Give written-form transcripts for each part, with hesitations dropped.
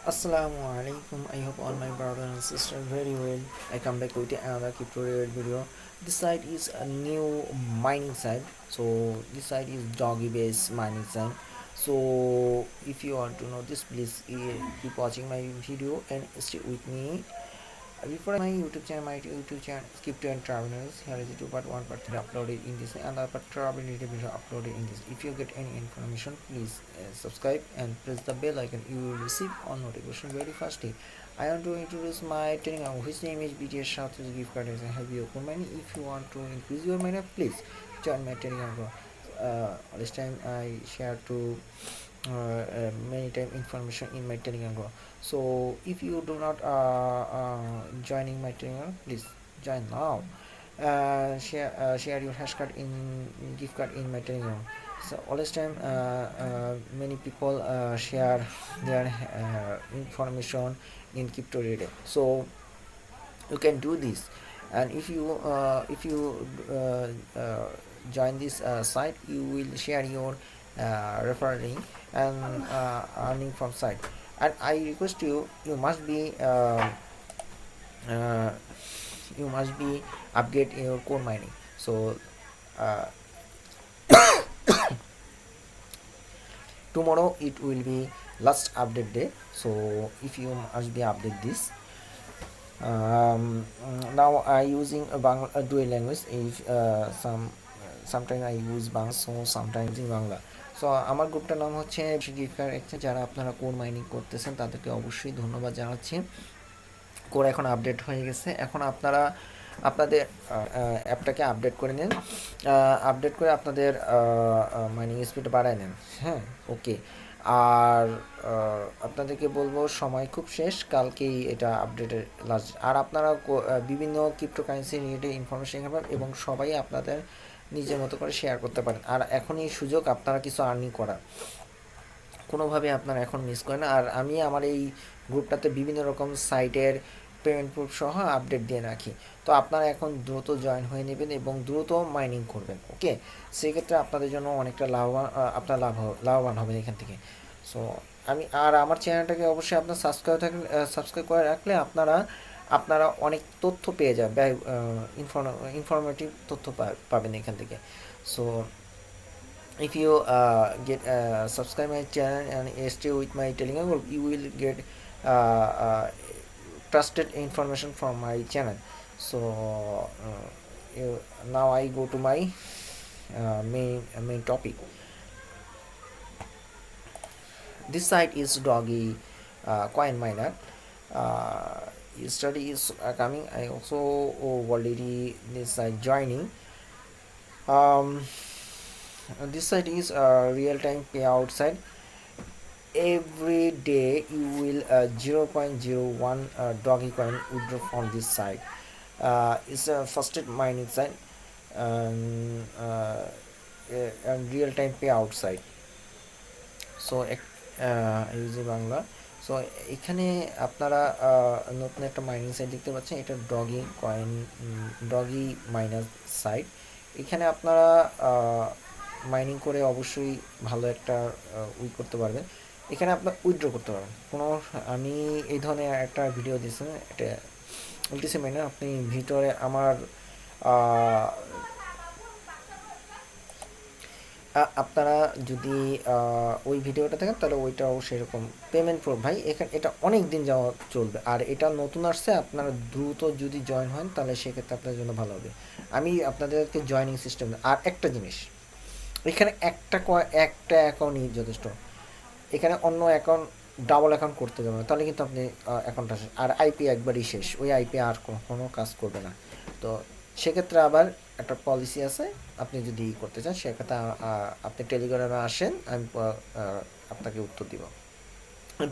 Assalamu alaikum. I hope all my brothers and sisters very well. I come back with another crypto related video. This site is a new mining site. So this site is doggy based mining site. So if you want to know this, please keep watching my video and stay with me. Before my YouTube channel, Crypto and Travelers, here is the 2 part, 1 part 3 uploaded in this, and the part travel related video uploaded in this. If you get any information, please subscribe and press the bell icon. You will receive all notification very fastly. I want to introduce my Telegram, which name is BTS South gift card as I have your open money. If you want to increase your money, please join my Telegram group. This time I share to many time information in my Telegram group. So if you do not joining my Telegram, please join now. Share your hash card in gift card in my Telegram. So all this time many people share their information in crypto reader. So you can do this, and if you join this site, you will share your referral link and earning from site. And I request you must be uh, upgrade your core mining. So uh, tomorrow it will be last update day, so if you must be update this. Now I using a dual language. If sometimes I use Bangla, so sometimes in Bangla. So আমার গ্রুপটার নাম হচ্ছে গিফটার exchange. যারা আপনারা core mining করতেছেন তাদেরকে অবশ্যই ধন্যবাদ জানাচ্ছি। কোর এখন আপডেট হয়ে গেছে, এখন আপনারা আপনাদের অ্যাপটাকে আপডেট করে নিন, আপডেট করে আপনাদের মাইনিং স্পিড বাড়ায় নেন। হ্যাঁ, ওকে। আর আপনাদেরকে বলবো সময় খুব শেষ, কালকেই এটা আপডেটের লাস্ট। আর আপনারা বিভিন্ন ক্রিপ্টোকারেন্সি রিলেটেড ইনফরমেশন পাবেন এবং সবাই আপনাদের নিজের মতো করে শেয়ার করতে পারেন। আর এখনই সুযোগ আপনারা কিছু আর্নিং করার, কোনোভাবে আপনারা এখন মিস করেন না। আর আমি আমার এই গ্রুপটাতে বিভিন্ন রকম সাইটের পেমেন্ট প্রুফ সহ আপডেট দিয়ে রাখি। তো আপনারা এখন দ্রুত জয়েন হয়ে নেবেন এবং দ্রুত মাইনিং করবেন। ওকে, সেক্ষেত্রে আপনাদের জন্য অনেকটা আপনার লাভবান হবেন এখান থেকে। সো আমার চ্যানেলটাকে অবশ্যই আপনার সাবস্ক্রাইব করে রাখলে আপনারা অনেক তথ্য পেয়ে যাবেন, ইনফরমেটিভ তথ্য পাবেন এখান থেকে। So if you get subscribe my channel and stay with my Telegram group, you will get trusted information from my channel. So now I go to my main topic. This site is Doge Coin Miner. Study is coming. I also already this site joining. This site is a real-time payout site. Every day you will 0.01 Dogecoin withdraw from this site. It's a trusted mining site and real-time payout site. So UG Bangla. So এখানে আপনারা নতুন একটা mining site দেখতে পাচ্ছেন, এটা doggy minor site. এখানে আপনারা mining করে অবশ্যই ভালো একটা করতে পারবেন। এখানে আপনার উইথড্র করতে পারবেন। আমি এই ধরনের একটা ভিডিও দিয়েছেন, এটা উল্টিসে মাইনার। আপনি ভিতরে আমার আপনারা যদি ওই ভিডিওটা দেখেন তাহলে ওইটাও সেরকম পেমেন্ট প্রুফ ভাই। এখানে এটা অনেক দিন যাওয়া চলবে, আর এটা নতুন আসছে। আপনারা দ্রুত যদি জয়েন হন তাহলে সেক্ষেত্রে আপনাদের জন্য ভালো হবে। আমি আপনাদেরকে জয়েনিং সিস্টেম, আর একটা জিনিস, এখানে একটা অ্যাকাউন্টই যথেষ্ট। এখানে অন্য অ্যাকাউন্ট ডাবল অ্যাকাউন্ট করতে যাবেন, তাহলে কিন্তু আপনি অ্যাকাউন্টটা শেষ, আর আইপি একবারই শেষ। ওই আইপি আর কোনো কাজ করবে না। তো সেক্ষেত্রে আবার একটা পলিসি আছে, আপনি যদি করতে চান সেক্ষেত্রে আপনি টেলিগ্রামে আসেন, আমি আপনাকে উত্তর দিব।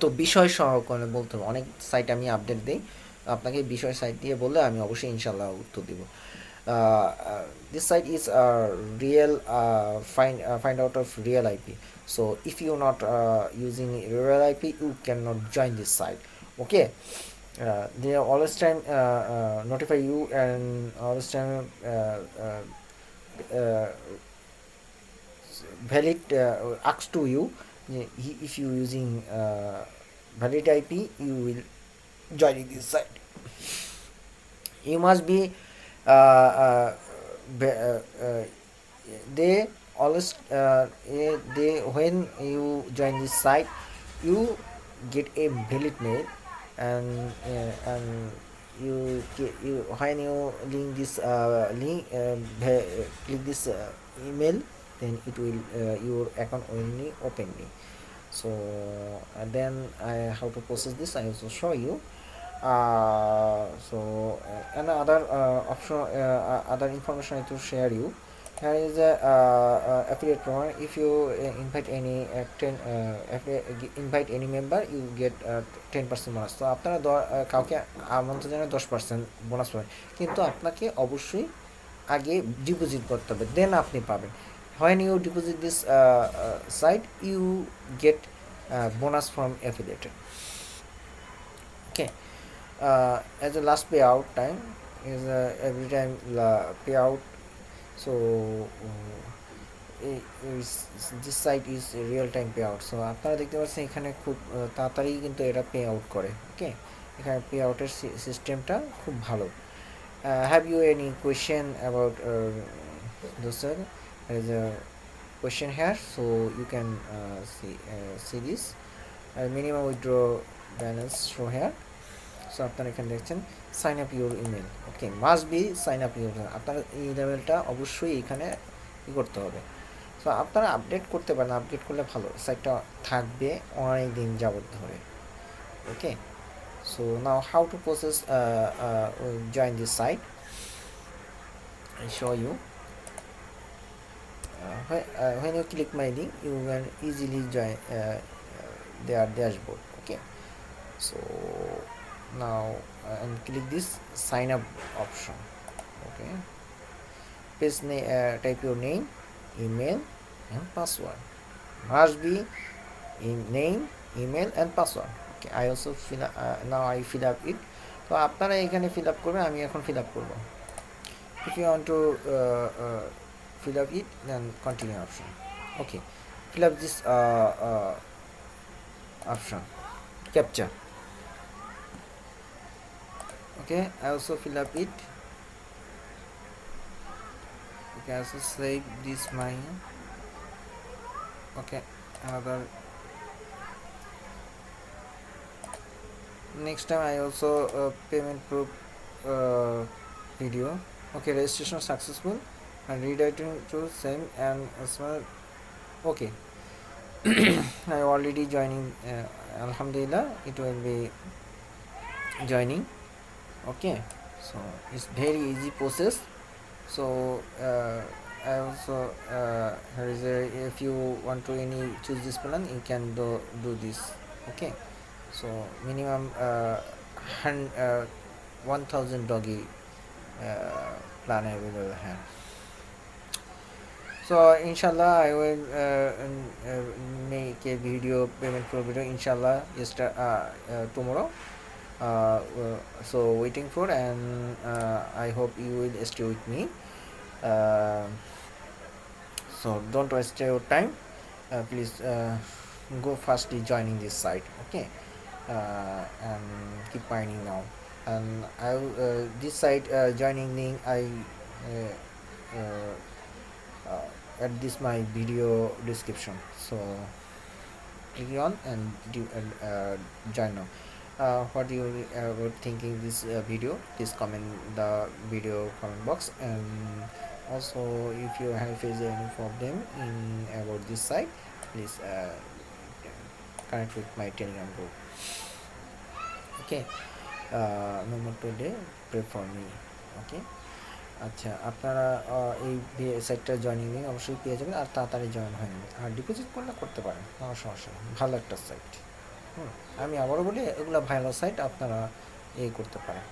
তো বিষয় সহকারে বলতে হবে, অনেক সাইট আমি আপডেট দিই, আপনাকে বিষয় সাইট দিয়ে বললে আমি অবশ্যই ইনশাল্লাহ উত্তর দিব। This site is real find out of real IP. So if you're not using real IP, you cannot join this site. Okay, they always time notify you and always time valid acts to you if you using valid IP, you will join this site. You must be be- they always they when you join this site, you get a valid mail, and you when you link this click this email, then it will your account only openly. So then how to process this I also show you. Another option, other information I to share you. Here is a affiliate program. If you invite any member, you get 10% bonus. তো আপনারা কাউকে আমন্ত্রণ জানালে 10% bonus পাবেন, কিন্তু আপনাকে অবশ্যই আগে ডিপোজিট করতে হবে, দেন আপনি পাবেন। when you deposit this site, you get bonus from affiliate. Okay. As a last payout time is every time payout. So this site is real time payout. So আপনারা দেখতে পাচ্ছেন এখানে খুব তাড়াতাড়ি কিন্তু এটা পে আউট করে। ওকে, এখানে পে আউটের সিস্টেমটা খুব ভালো। Have you any question about this? There is a question here, so you can see this minimum withdraw balance show here. সো আপনারা এখানে দেখছেন sign up your email. Okay, must be sign up your, আপনার ইমেলটা অবশ্যই এখানে করতে হবে। সো আপনারা আপডেট করতে পারেন, আপডেট করলে ভালো, সাইটটা থাকবে অনেক দিন যাবত ধরে। Okay, so now how to process join this site, I show you. When you click my link, you can easily join their dashboard. Okay, so now and click this sign up option. Okay, type your name, email and password. Must be in name, email and password. Okay, I also fill up, now I fill up it. তো আপনারা এখানে fill up করবেন, আমি এখন fill up করব। If you want to fill up it, then continue option. Okay, fill up this option, captcha. Okay, I also fill up it. You can also save this mine. Okay, another. Next time I also payment proof video. Okay, registration successful and redirecting to same and as well. Okay, I already joining. Alhamdulillah, it will be joining. Okay, so it's very easy process. So I also here is if you want to choose this plan, you can do this. Okay, so minimum 1000 doggy plan available here. So inshallah I will make a video, payment for video, inshallah tomorrow. So waiting for, and I hope you will stay with me. So don't waste your time. Please go fastly joining this site. Okay, and keep mining now. And I this site joining link I add this my video description. So click on and join now. What you were thinking this video, please comment the video comment box. And also if you have faced any problem in about this site, please connect with my Telegram group. Okay, no more today, pray for me. Okay, আচ্ছা, আপনারা এই সাইটটা joining link অবশ্যই পেয়ে যাবেন, আর তাড়াতাড়ি join হয়ে নেবেন। আর ডিপোজিট করলে করতে পারেন, কোনো সমস্যা নেই, ভালো একটা সাইট। আমি আবারও বলি, এগুলো ভালো সাইট, আপনারা করতে পারেন।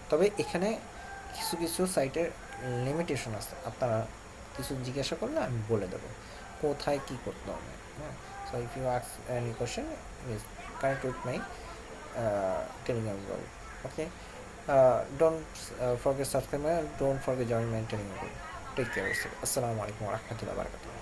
তবে এখানে কিছু কিছু সাইটের লিমিটেশন আছে, আপনারা কিছু জিজ্ঞাসা করলে আমি বলে দেবো কোথায় কী করতে হবে। So if you ask any question, please connect with my Telegram group. Okay, don't forget subscribe, don't forget join my Telegram group. Take care of yourself. Assalamu alaikum wa rahmatullahi wa barakatuh.